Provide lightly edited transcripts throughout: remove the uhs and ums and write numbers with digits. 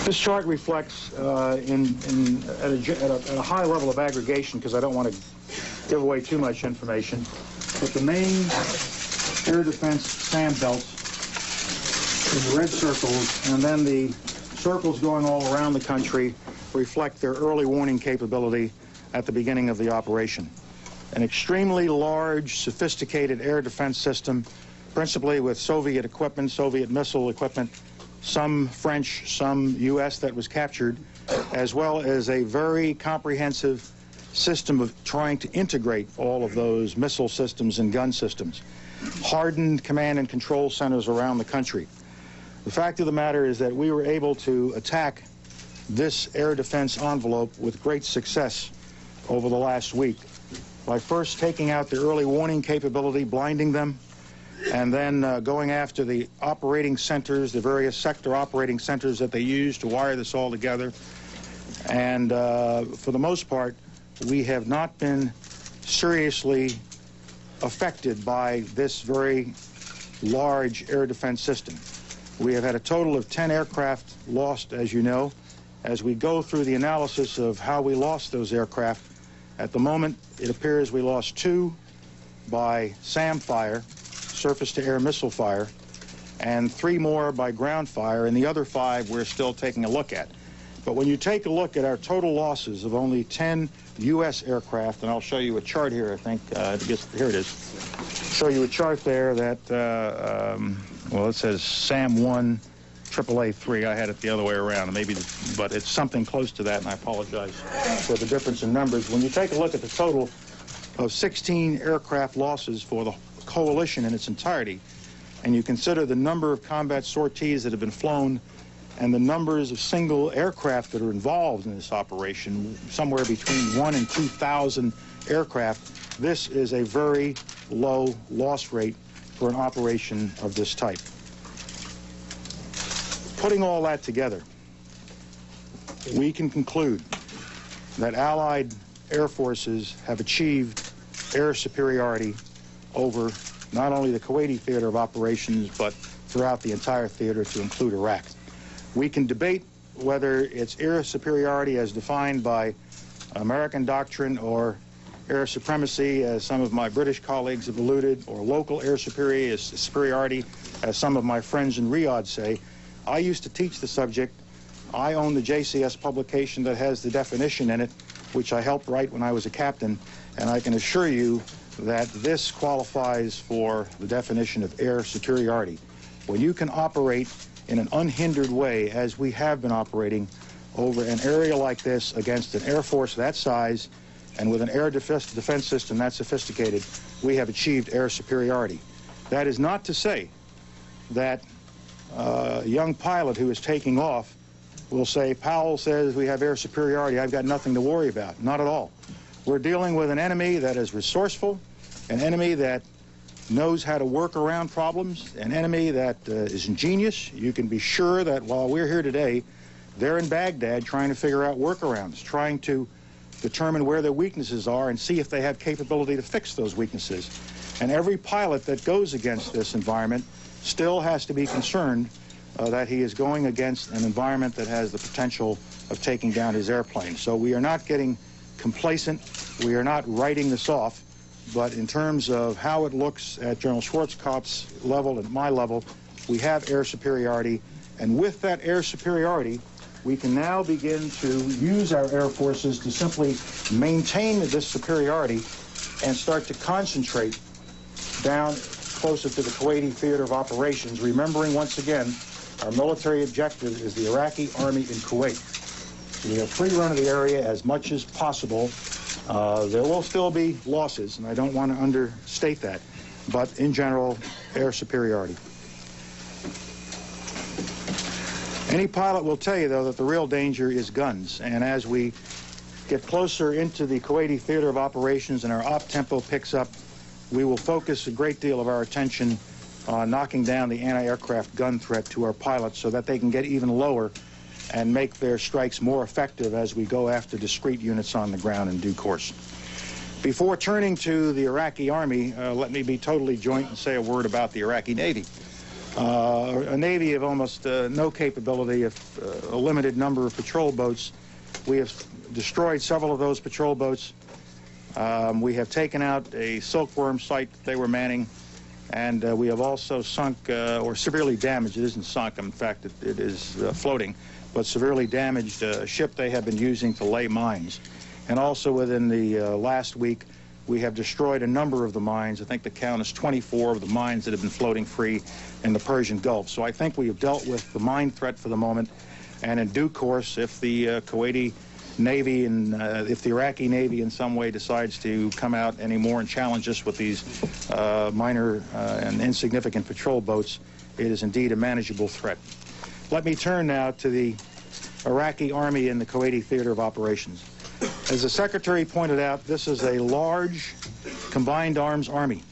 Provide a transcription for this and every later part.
This chart reflects at a high level of aggregation, because I don't want to give away too much information, but the main air defense SAM belts in the red circles, and then the circles going all around the country reflect their early warning capability at the beginning of the operation. An extremely large, sophisticated air defense system, principally with Soviet equipment, Soviet missile equipment, some French, some U.S. that was captured, as well as a very comprehensive system of trying to integrate all of those missile systems and gun systems. Hardened command and control centers around the country. The fact of the matter is that we were able to attack this air defense envelope with great success over the last week by first taking out the early warning capability, blinding them, and then going after the operating centers, the various sector operating centers that they use to wire this all together. And for the most part, we have not been seriously affected by this very large air defense system. We have had a total of 10 aircraft lost, as you know. As we go through the analysis of how we lost those aircraft, at the moment it appears we lost 2 by SAM fire, surface-to-air missile fire, and 3 more by ground fire, and the other 5 we're still taking a look at. But when you take a look at our total losses of only 10 U.S. aircraft, and I'll show you a chart here, I think, here it is, show you a chart there that, well, it says SAM-1, AAA-3. I had it the other way around, maybe, but it's something close to that, and I apologize for the difference in numbers. When you take a look at the total of 16 aircraft losses for the coalition in its entirety, and you consider the number of combat sorties that have been flown and the numbers of single aircraft that are involved in this operation, somewhere between 1,000 and 2,000 aircraft, this is a very low loss rate for an operation of this type. Putting all that together, we can conclude that Allied air forces have achieved air superiority over not only the Kuwaiti theater of operations, but throughout the entire theater to include Iraq. We can debate whether it's air superiority as defined by American doctrine or air supremacy, as some of my British colleagues have alluded, or local air superiority, as some of my friends in Riyadh say. I used to teach the subject. I own the JCS publication that has the definition in it, which I helped write when I was a captain, and I can assure you that this qualifies for the definition of air superiority. When you can operate in an unhindered way, as we have been operating over an area like this against an air force that size and with an air defense system that sophisticated, we have achieved air superiority. That is not to say that a young pilot who is taking off will say, Powell says we have air superiority, I've got nothing to worry about. Not at all. We're dealing with an enemy that is resourceful, an enemy that knows how to work around problems, an enemy that is ingenious. You can be sure that while we're here today, they're in Baghdad trying to figure out workarounds, trying to determine where their weaknesses are and see if they have capability to fix those weaknesses. And every pilot that goes against this environment still has to be concerned that he is going against an environment that has the potential of taking down his airplane. So we are not getting complacent. We are not writing this off. But in terms of how it looks at General Schwarzkopf's level and my level, we have air superiority. And with that air superiority, we can now begin to use our air forces to simply maintain this superiority and start to concentrate down closer to the Kuwaiti theater of operations, remembering once again our military objective is the Iraqi army in Kuwait. We have free run of the area as much as possible. There will still be losses, and I don't want to understate that, but in general, air superiority. Any pilot will tell you, though, that the real danger is guns, and as we get closer into the Kuwaiti theater of operations and our op tempo picks up, we will focus a great deal of our attention on knocking down the anti-aircraft gun threat to our pilots so that they can get even lower and make their strikes more effective as we go after discrete units on the ground in due course. Before turning to the Iraqi Army, let me be totally joint and say a word about the Iraqi Navy. a Navy of almost no capability, of a limited number of patrol boats. We have destroyed several of those patrol boats. We have taken out a silkworm site that they were manning, and we have also sunk or severely damaged, it isn't sunk, in fact it is floating, but severely damaged a ship they have been using to lay mines. And also within the last week, we have destroyed a number of the mines. I think the count is 24 of the mines that have been floating free in the Persian Gulf. So I think we have dealt with the mine threat for the moment, and in due course, if the Kuwaiti Navy and if the Iraqi Navy in some way decides to come out anymore and challenge us with these minor and insignificant patrol boats, it is indeed a manageable threat. Let me turn now to the Iraqi Army and the Kuwaiti Theater of Operations. As the Secretary pointed out, this is a large combined arms army.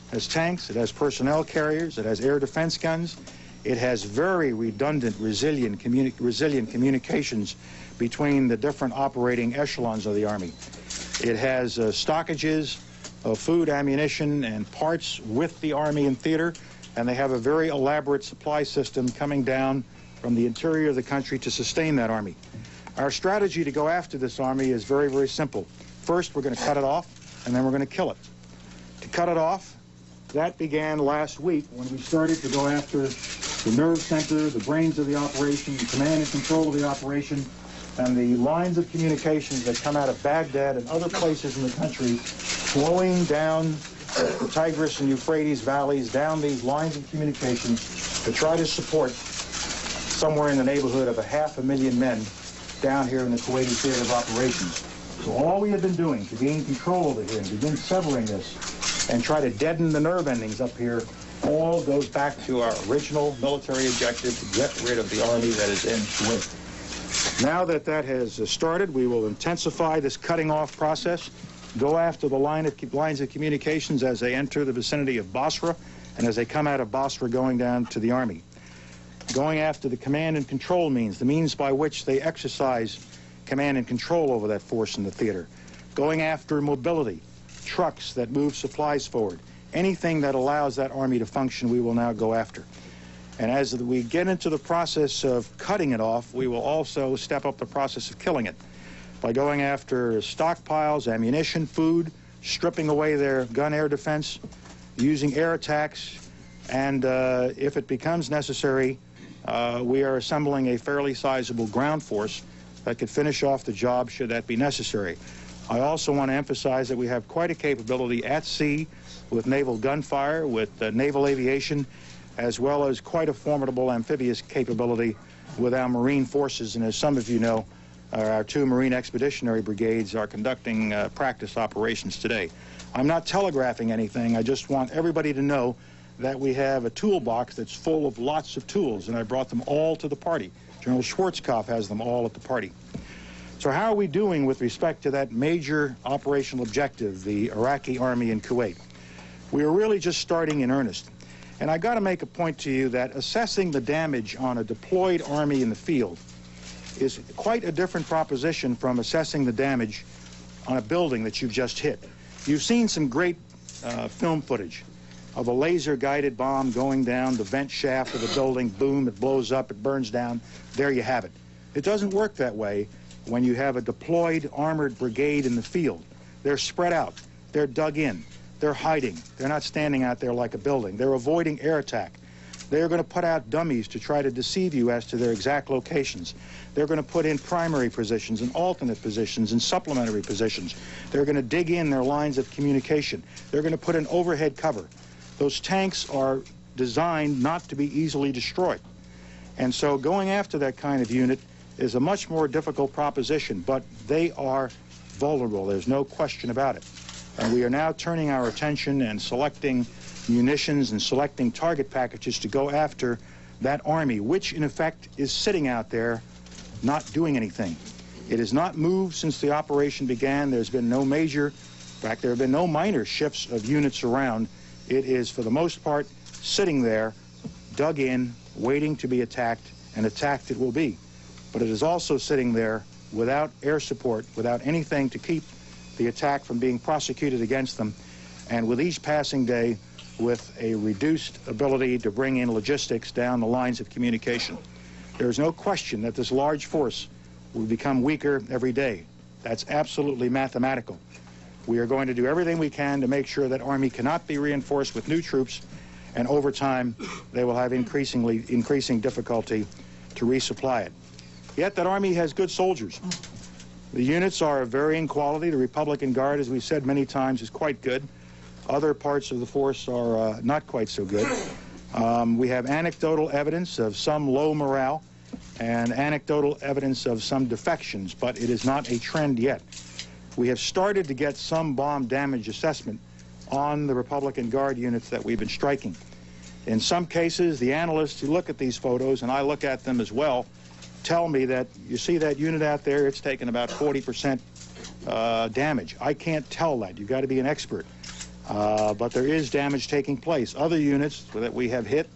It has tanks, it has personnel carriers, it has air defense guns, it has very redundant, resilient communications between the different operating echelons of the Army. It has stockages of food, ammunition, and parts with the Army and theater, and they have a very elaborate supply system coming down from the interior of the country to sustain that Army. Our strategy to go after this Army is very, very simple. First, we're going to cut it off, and then we're going to kill it. To cut it off, that began last week when we started to go after the nerve center, the brains of the operation, the command and control of the operation, and the lines of communications that come out of Baghdad and other places in the country, flowing down the Tigris and Euphrates valleys, down these lines of communications to try to support somewhere in the neighborhood of 500,000 men down here in the Kuwaiti Theater of Operations. So all we have been doing to gain control over here and begin severing this and try to deaden the nerve endings up here all goes back to our original military objective to get rid of the Army that is in Kuwait. Now that that has started, we will intensify this cutting off process, go after the lines of communications as they enter the vicinity of Basra and as they come out of Basra going down to the Army. Going after the command and control means, the means by which they exercise command and control over that force in the theater. Going after mobility, trucks that move supplies forward. Anything that allows that Army to function, we will now go after. And as we get into the process of cutting it off, we will also step up the process of killing it by going after stockpiles, ammunition, food, stripping away their gun air defense, using air attacks, and if it becomes necessary, we are assembling a fairly sizable ground force that could finish off the job should that be necessary. I also want to emphasize that we have quite a capability at sea with naval gunfire, with naval aviation, as well as quite a formidable amphibious capability with our Marine forces. And as some of you know, our two Marine Expeditionary Brigades are conducting practice operations today. I'm not telegraphing anything. I just want everybody to know that we have a toolbox that's full of lots of tools, and I brought them all to the party. General Schwarzkopf has them all at the party. So how are we doing with respect to that major operational objective, the Iraqi Army in Kuwait? We are really just starting in earnest. And I got to make a point to you that assessing the damage on a deployed Army in the field is quite a different proposition from assessing the damage on a building that you've just hit. You've seen some great film footage of a laser-guided bomb going down the vent shaft of the building. Boom, it blows up, it burns down. There you have it. It doesn't work that way when you have a deployed armored brigade in the field. They're spread out. They're dug in. They're hiding. They're not standing out there like a building. They're avoiding air attack. They're going to put out dummies to try to deceive you as to their exact locations. They're going to put in primary positions and alternate positions and supplementary positions. They're going to dig in their lines of communication. They're going to put in overhead cover. Those tanks are designed not to be easily destroyed. And so going after that kind of unit is a much more difficult proposition, but they are vulnerable. There's no question about it. And we are now turning our attention and selecting munitions and selecting target packages to go after that Army, which in effect is sitting out there not doing anything. It has not moved since the operation began. There's been no major, in fact, there have been no minor shifts of units around. It is, for the most part, sitting there, dug in, waiting to be attacked, and attacked it will be. But it is also sitting there without air support, without anything to keep the attack from being prosecuted against them. And with each passing day, with a reduced ability to bring in logistics down the lines of communication. There's no question that this large force will become weaker every day. That's absolutely mathematical. We are going to do everything we can to make sure that Army cannot be reinforced with new troops, and over time they will have increasing difficulty to resupply it. Yet that Army has good soldiers. The units are of varying quality. The Republican Guard, as we've said many times, is quite good. Other parts of the force are not quite so good. We have anecdotal evidence of some low morale and anecdotal evidence of some defections, but it is not a trend yet. We have started to get some bomb damage assessment on the Republican Guard units that we've been striking. In some cases, the analysts who look at these photos, and I look at them as well, tell me that, you see that unit out there, it's taken about 40% damage. I can't tell that. You've got to be an expert. But there is damage taking place. Other units that we have hit,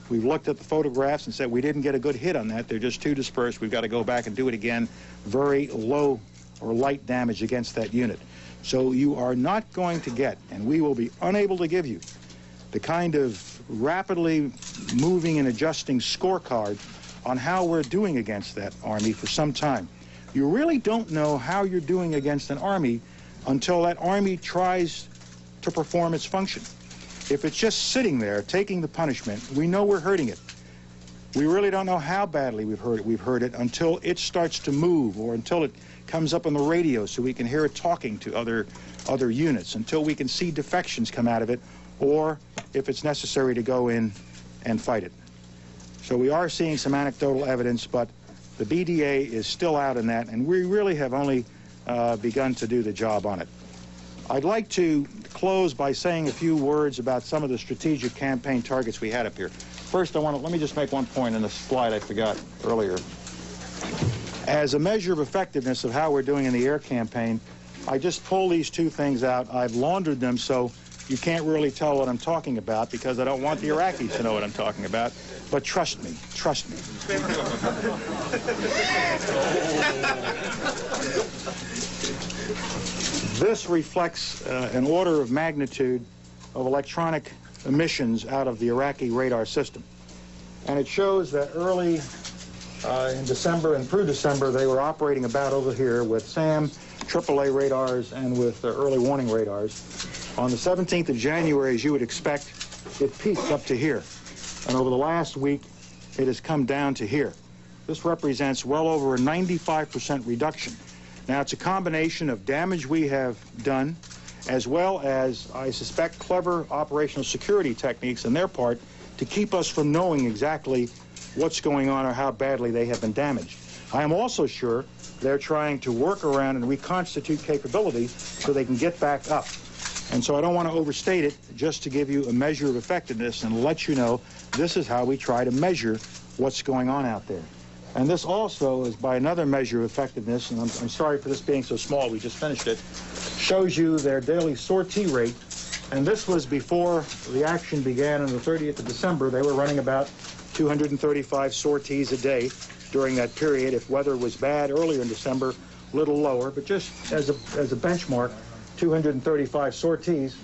we've looked at the photographs and said we didn't get a good hit on that. They're just too dispersed. We've got to go back and do it again. Very low or light damage against that unit. So you are not going to get, and we will be unable to give you, the kind of rapidly moving and adjusting scorecard on how we're doing against that Army for some time. You really don't know how you're doing against an Army until that Army tries to perform its function. If it's just sitting there taking the punishment, we know we're hurting it. We really don't know how badly we've hurt it until it starts to move, or until it comes up on the radio so we can hear it talking to other units, until we can see defections come out of it, or if it's necessary to go in and fight it. So we are seeing some anecdotal evidence, but the BDA is still out in that, and we really have only begun to do the job on it. I'd like to close by saying a few words about some of the strategic campaign targets we had up here. First, let me just make one point in the slide I forgot earlier. As a measure of effectiveness of how we're doing in the air campaign, I just pulled these two things out. I've laundered them so you can't really tell what I'm talking about, because I don't want the Iraqis to know what I'm talking about. But trust me, trust me. This reflects an order of magnitude of electronic emissions out of the Iraqi radar system. And it shows that early in December and through December, they were operating about over here with SAM, AAA radars, and with early warning radars. On the 17th of January, as you would expect, it peaked up to here. And over the last week, it has come down to here. This represents well over a 95% reduction. Now, it's a combination of damage we have done, as well as, I suspect, clever operational security techniques on their part to keep us from knowing exactly what's going on or how badly they have been damaged. I am also sure they're trying to work around and reconstitute capability so they can get back up. And so I don't want to overstate it, just to give you a measure of effectiveness and let you know this is how we try to measure what's going on out there. And this also is by another measure of effectiveness, and I'm sorry for this being so small, we just finished it, shows you their daily sortie rate. And this was before the action began on the 30th of December. They were running about 235 sorties a day during that period. If weather was bad earlier in December, a little lower, but just as a benchmark, 235 sorties.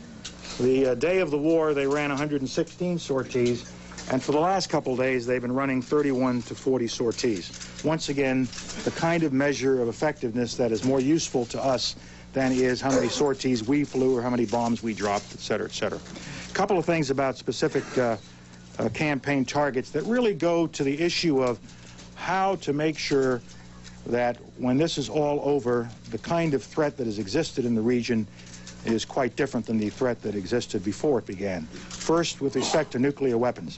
The day of the war, they ran 116 sorties. And for the last couple of days, they've been running 31 to 40 sorties. Once again, the kind of measure of effectiveness that is more useful to us than is how many sorties we flew or how many bombs we dropped, et cetera, et cetera. A couple of things about specific campaign targets that really go to the issue of how to make sure that when this is all over, the kind of threat that has existed in the region is quite different than the threat that existed before it began. First, with respect to nuclear weapons.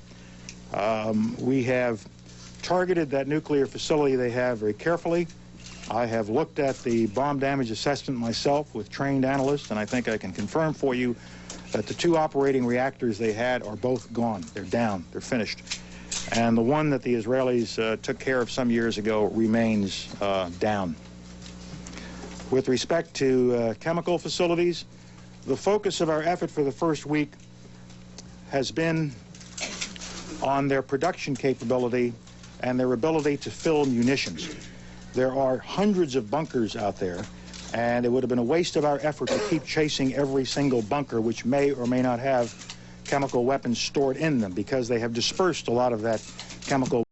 We have targeted that nuclear facility they have very carefully. I have looked at the bomb damage assessment myself with trained analysts, and I think I can confirm for you that the two operating reactors they had are both gone. They're down. They're finished. And the one that the Israelis took care of some years ago remains down. With respect to chemical facilities, the focus of our effort for the first week has been on their production capability and their ability to fill munitions. There are hundreds of bunkers out there, and it would have been a waste of our effort to keep chasing every single bunker, which may or may not have chemical weapons stored in them because they have dispersed a lot of that chemical